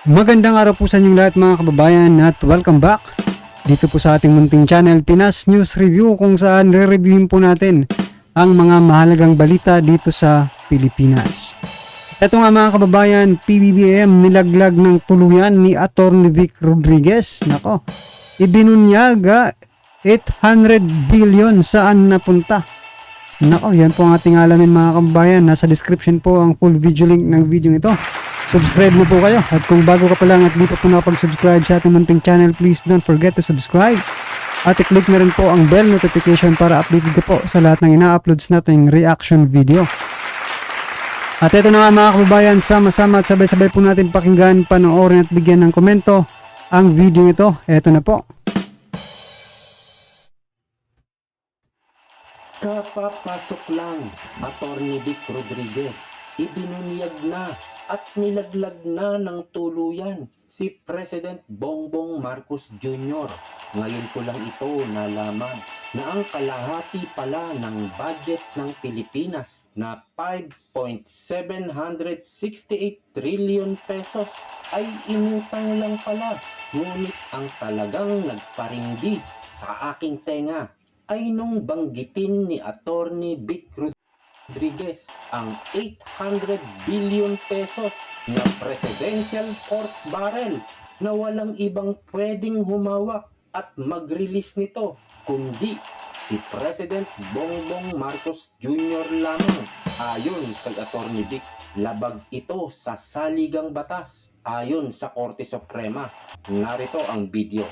Magandang araw po sa inyong lahat mga kababayan at welcome back dito po sa ating munting channel Pinas News Review, kung saan re-reviewin po natin ang mga mahalagang balita dito sa Pilipinas. Ito nga mga kababayan, PBBM nilaglag ng tuluyan ni Atty. Vic Rodriguez. Nako, ibinunyaga 800 billion, saan napunta? Nako, yan po ang ating alamin mga kababayan. Nasa description po ang full video link ng video ito. Subscribe na po kayo, at kung bago ka pa lang at di pa po nakapag-subscribe sa ating munting channel, please don't forget to subscribe at i-click na rin po ang bell notification para updated ka po sa lahat ng ina-uploads nating reaction video. At ito na nga mga kababayan, sama-sama at sabay-sabay po natin pakinggan, panoorin at bigyan ng komento ang video ito. Ito na po. Kapapasok lang, Atty. Vic Rodriguez, ibinunyag na at nilaglag na ng tuluyan si President Bongbong Marcos Jr. Ngayon ko lang ito nalaman na ang kalahati pala ng budget ng Pilipinas na 5.768 trillion pesos ay inutang lang pala. Ngunit ang talagang nagparindi sa aking tenga ay nung banggitin ni Atty. Vic Rodriguez ang 800 billion pesos na presidential pork barrel na walang ibang pwedeng humawak at mag-release nito kundi si President Bongbong Marcos Jr. lamang. Ayon kay Atty. Vic, labag ito sa saligang batas ayon sa Korte Suprema. Narito ang video.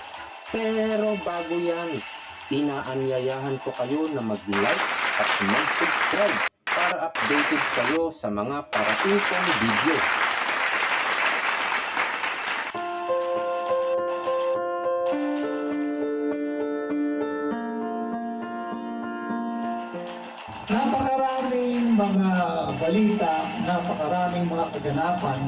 Pero bago yan, inaanyayahan ko kayo na mag-like at mag-subscribe para updated kayo sa mga parating kong video. Napakaraming mga balita, napakaraming mga kaganapan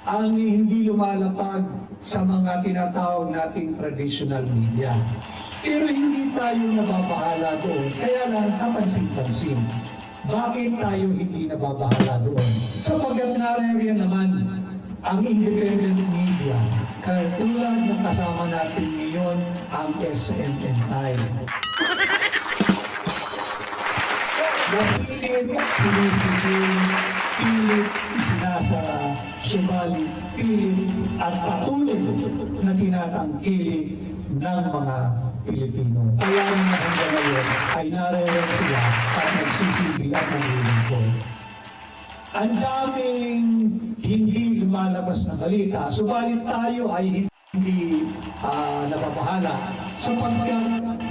ang hindi lumalapag sa mga tinatawag nating traditional media. Pero hindi tayo nababahala doon, kaya lang kapansin-pansin. Bakit tayo hindi nababahala doon? Sapagkat naririyan naman ang independent media, katulad ng kasama natin ngayon ang SMNI. Napilit, sinisigil, pilit, sinasara, subalit, pilit, at patuloy na tinatangkilik ng mga Pilipino. Kaya nga hanggang ngayon ay naririyan sila at nagsisilbi at naglilingkod. Ang daming hindi lumalabas na balita, subalit tayo ay hindi nababahala sapagkat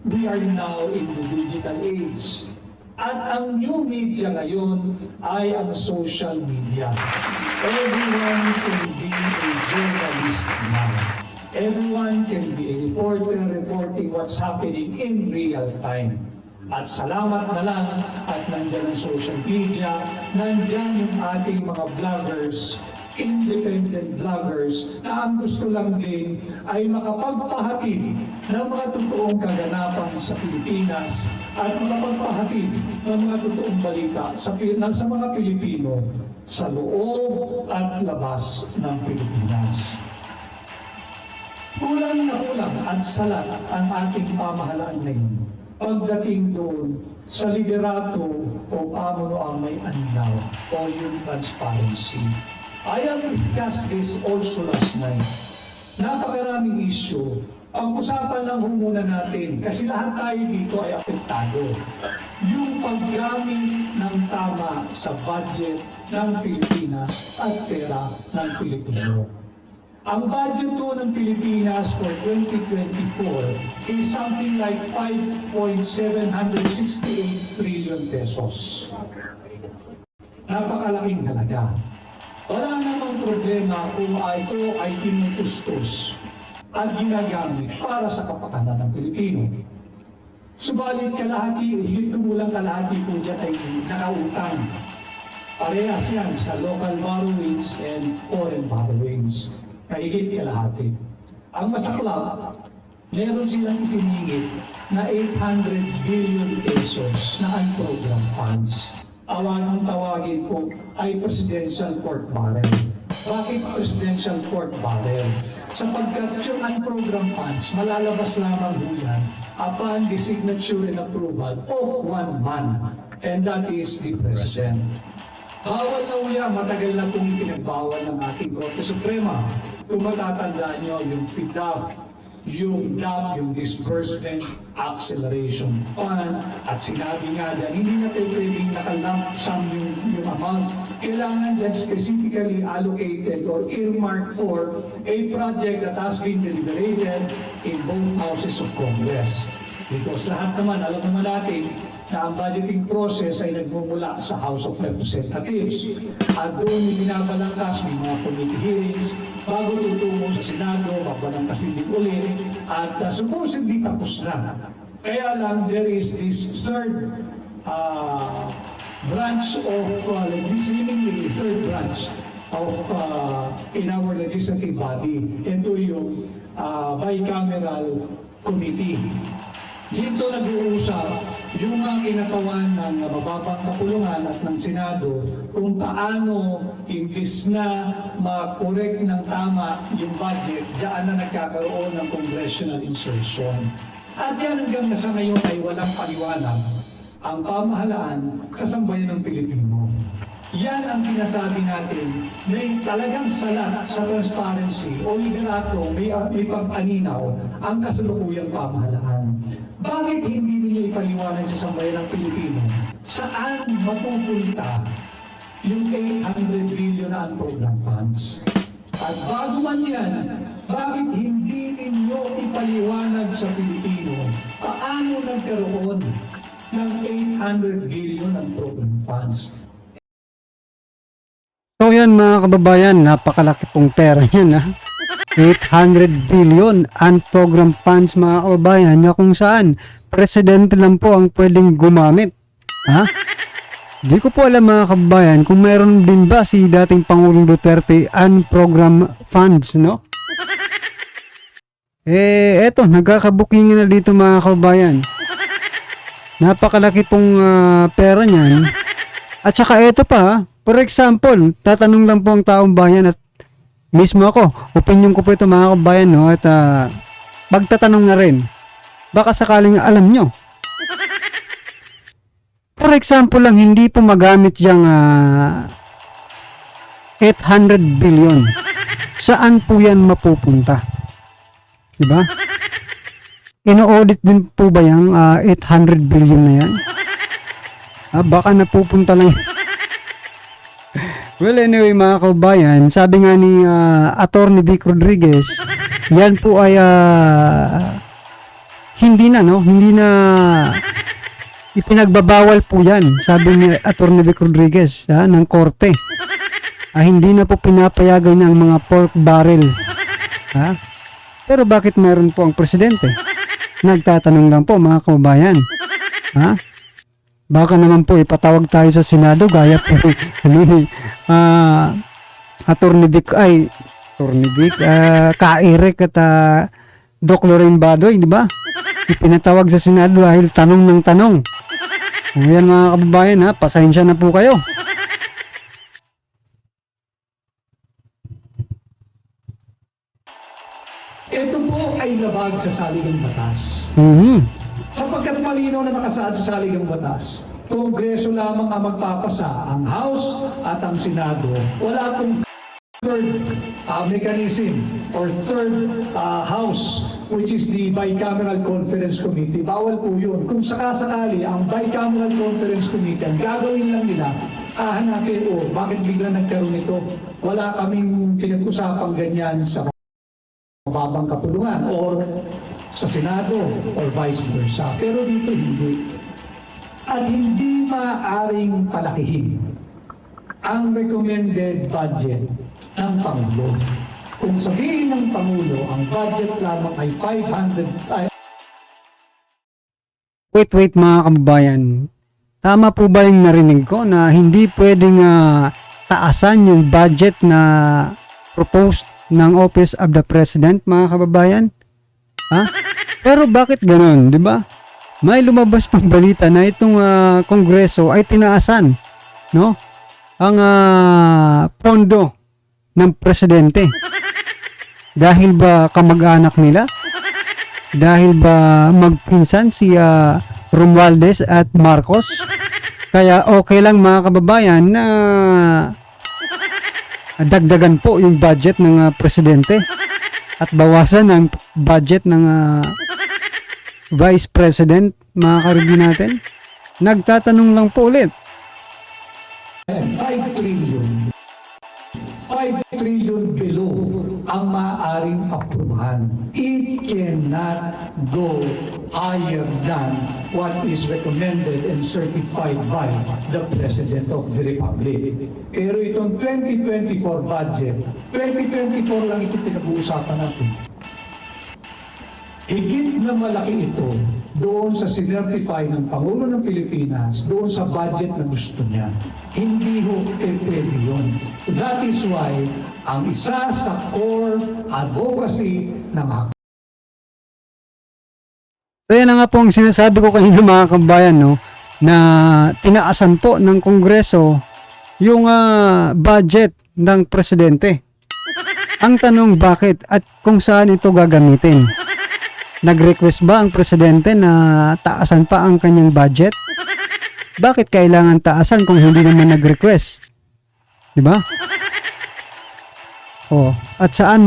we are now in the digital age. At ang new media ngayon ay ang social media. Everyone can be a journalist now. Everyone can be a reporter reporting what's happening in real time. At salamat na lang at nandyan ang social media, nandyan yung ating mga vloggers, independent vloggers, na ang gusto lang din ay makapagpahatid ng mga totoong kaganapan sa Pilipinas at makapagpahatid ng mga totoong balita sa mga Pilipino sa loob at labas ng Pilipinas. Kulang na kulang at salat ang ating pamahalaan ngayon pagdating doon sa liderato o pamuno ang may anlaw o yung transparency. I have discussed this also last night. Napakaraming issue. Pag-usapan lang muna natin kasi lahat tayo dito ay apektado. Yung paggamit ng tama sa budget ng Pilipinas at pera ng Pilipino. Ang budget po ng Pilipinas for 2024 is something like 5.768 trillion pesos. Napakalaking halaga. Wala namang problema kung ito ay tinutustos at ginagamit para sa kapakanan ng Pilipino. Subalit kalahati, higit kumulang kalahati po dyan ay nakautang. Parehas yan sa local borrowings and foreign borrowings. Kahigit kalahati. Ang masaklap, meron silang isiningit na 800 billion pesos na unprogrammed funds. Ang tawagin po ay presidential pork barrel. Bakit presidential court barrel? Sapagkat yung unprogrammed funds, malalabas lamang ho yan upon the signature and approval of one man, and that is the President. Bawal na uya, matagal na itong pinagbawal ng ating Korte Suprema. Kung matatandaan nyo, yung PDAP, yung DAP, yung Disbursement Acceleration Fund, at sinabi nga dyan, hindi na tayo pwedeng nakalump sum yung amount. Kailangan dyan specifically allocated or earmarked for a project that has been deliberated in both houses of Congress. Because lahat naman, alam naman natin na ang budgeting process ay nagmumula sa House of Representatives. At doon yung binabalangkas, may mga committee hearings, bago tutungo sa Senado, mabalangkasin din ulit, at supposedly tapos na. Kaya lang, there is this third branch of seemingly third branch of in our legislative body. Ito yung bicameral committee. Dito nag-uusap yung mga kinatawan ng mababang kapulungan at ng Senado kung paano imbis na ma-correct ng tama yung budget, diyan na nagkakaroon ng congressional insertion. At yan hanggang nasa ngayon ay walang paliwanag ang pamahalaan sa sambayan ng Pilipino. Yan ang sinasabi natin na talagang sala sa transparency o liderato may pag-aninaw ang kasalukuyang pamahalaan. Bakit hindi ninyo ipaliwanag sa sambayan ng Pilipino saan matupunta yung 800 billion na unprogrammed funds? At bago man yan, bakit hindi ninyo ipaliwanag sa Pilipino paano nagkaroon ng 800 billion unprogrammed funds? So yan mga kababayan, napakalaki pong pera yan ha. 800 billion unprogrammed funds mga kababayan, na kung saan presidente lang po ang pwedeng gumamit. Ha? Di ko po alam mga kababayan kung mayroon din ba si dating Pangulong Duterte unprogrammed funds, no? Eto, nagkakabukingan na dito mga kababayan. Napakalaki pong pera niyan. At saka eto pa, for example, tatanong lang po ang taong bayan at mismo ako, opinion ko po ito mga kabayan, no? At pagtatanong na rin, baka sakaling alam nyo. For example lang, hindi po magamit yung 800 billion. Saan po yan mapupunta? Diba? Ino-audit din po ba yung 800 billion na yan? Baka napupunta lang. Well, anyway mga kabayan, sabi nga ni Attorney Vic Rodriguez, yan po ay hindi na ipinagbabawal po yan, sabi ni Attorney Vic Rodriguez ng korte. Hindi na po pinapayagan ng mga pork barrel. Pero bakit meron po ang presidente? Nagtatanong lang po mga kabayan. Baka naman po ipatawag tayo sa Senado gaya po Attorney Vic Ka-Eric at Doc Lorraine Badoy, di ba? Ipinatawag sa Senado dahil tanong ng tanong. Yan mga kababayan pasensya na po kayo. Ito po ay labag sa saligang batas. Sapagkat malinaw na nakasaad sa saligang batas, Kongreso lamang ang magpapasa, ang House at ang Senado. Wala pong third mechanism or third house, which is the Bicameral Conference Committee. Bawal po yun. Kung sakasakali, ang Bicameral Conference Committee, ang gagawin lang nila, hanapin, bakit bigla nagkaroon ito? Wala kaming pinag-usapang ganyan sa mababang kapulungan or sa Senado or vice versa. Pero dito hindi. At hindi maaaring palakihin ang recommended budget ng Pangulo. Kung sabihin ng Pangulo, ang budget lamang ay 500... Wait mga kababayan. Tama po ba yung narinig ko na hindi pwedeng taasan yung budget na proposed ng Office of the President mga kababayan? Pero bakit ganoon, di ba? May lumabas pang balita na itong Kongreso ay tinaasan, no? Ang pondo ng presidente? Dahil ba kamag-anak nila? Dahil ba magpinsan si Romualdez at Marcos? Kaya okay lang mga kababayan na dagdagan po yung budget ng presidente at bawasan ang budget ng vice president, mga karibin natin. Nagtatanong lang po ulit. 5 trillion below ang maaaring aprubahan. It cannot go higher than what is recommended and certified by the President of the Republic. Pero itong 2024 budget, 2024 lang ito pinag-uusapan natin. Higit na malaki ito doon sa sinertify ng Pangulo ng Pilipinas, doon sa budget na gusto niya. Hindi ho pwede yun. That is why ang isa sa core advocacy ng So yan na nga po ang sinasabi ko kanina mga kabayan, no, na tinaasan po ng Kongreso yung budget ng presidente. Ang tanong bakit at kung saan ito gagamitin? Nag-request ba ang presidente na taasan pa ang kanyang budget? Bakit kailangan taasan kung hindi naman nag-request? Diba? Oh, at saan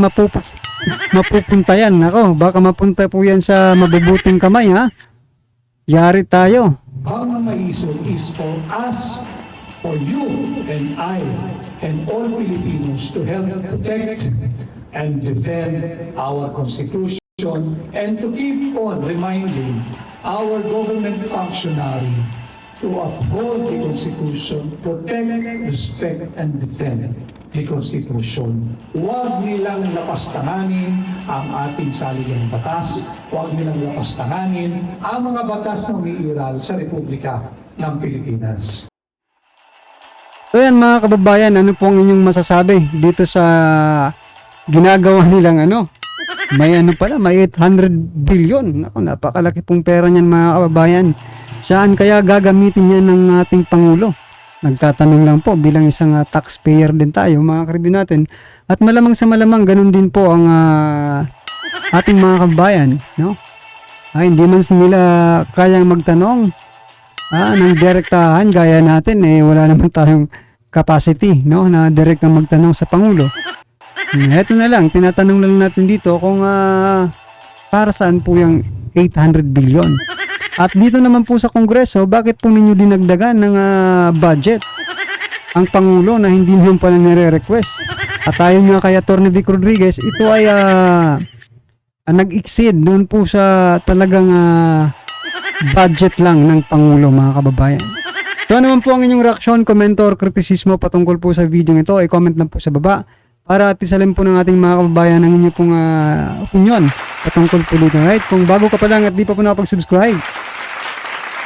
mapupunta yan? Ako, baka mapunta po yan sa mabubuting kamay, ha? Yari tayo. Ang maisog is for us, for you and I, and all Filipinos to help protect and defend our Constitution and to keep on reminding our government functionary to uphold the Constitution, protect, respect, and defend the Constitution. Huwag nilang lapastanganin ang ating saligang batas. Huwag nilang lapastanganin ang mga batas na umiiral sa Republika ng Pilipinas. So yan mga kababayan, ano pong inyong masasabi dito sa ginagawa nilang may may 800 billion. Naku, napakalaki pong pera niyan mga kababayan. Saan kaya gagamitin yan ng ating Pangulo? Nagtatanong lang po bilang isang taxpayer din tayo mga karibin natin. At malamang sa malamang ganun din po ang ating mga kababayan, no? Hindi man nila kayang magtanong ng direktahan gaya natin, wala naman tayong capacity, no, na direct na magtanong sa Pangulo. Ito na lang, tinatanong lang natin dito kung para saan po yung 800 billion. At dito naman po sa Kongreso, bakit po ninyo dinagdagan ng budget ang Pangulo na hindi nyo pala nire-request? At ayon nga kay Atty. Vic Rodriguez, ito ay nag-exceed doon po sa talagang budget lang ng Pangulo mga kababayan. So ano naman po ang inyong reaksyon, komento or kritisismo patungkol po sa video ito, ay comment lang po sa baba para at isalim po ng ating mga kababayan ang inyong pong opinion patungkol po dito. Right? Kung bago ka pa lang at di pa po nakapag-subscribe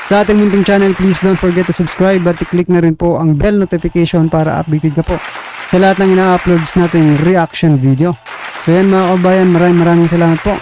sa ating munting channel, please don't forget to subscribe at i-click na rin po ang bell notification para updated ka po sa lahat ng ina-uploads nating reaction video. So yan mga kababayan, maraming salamat po.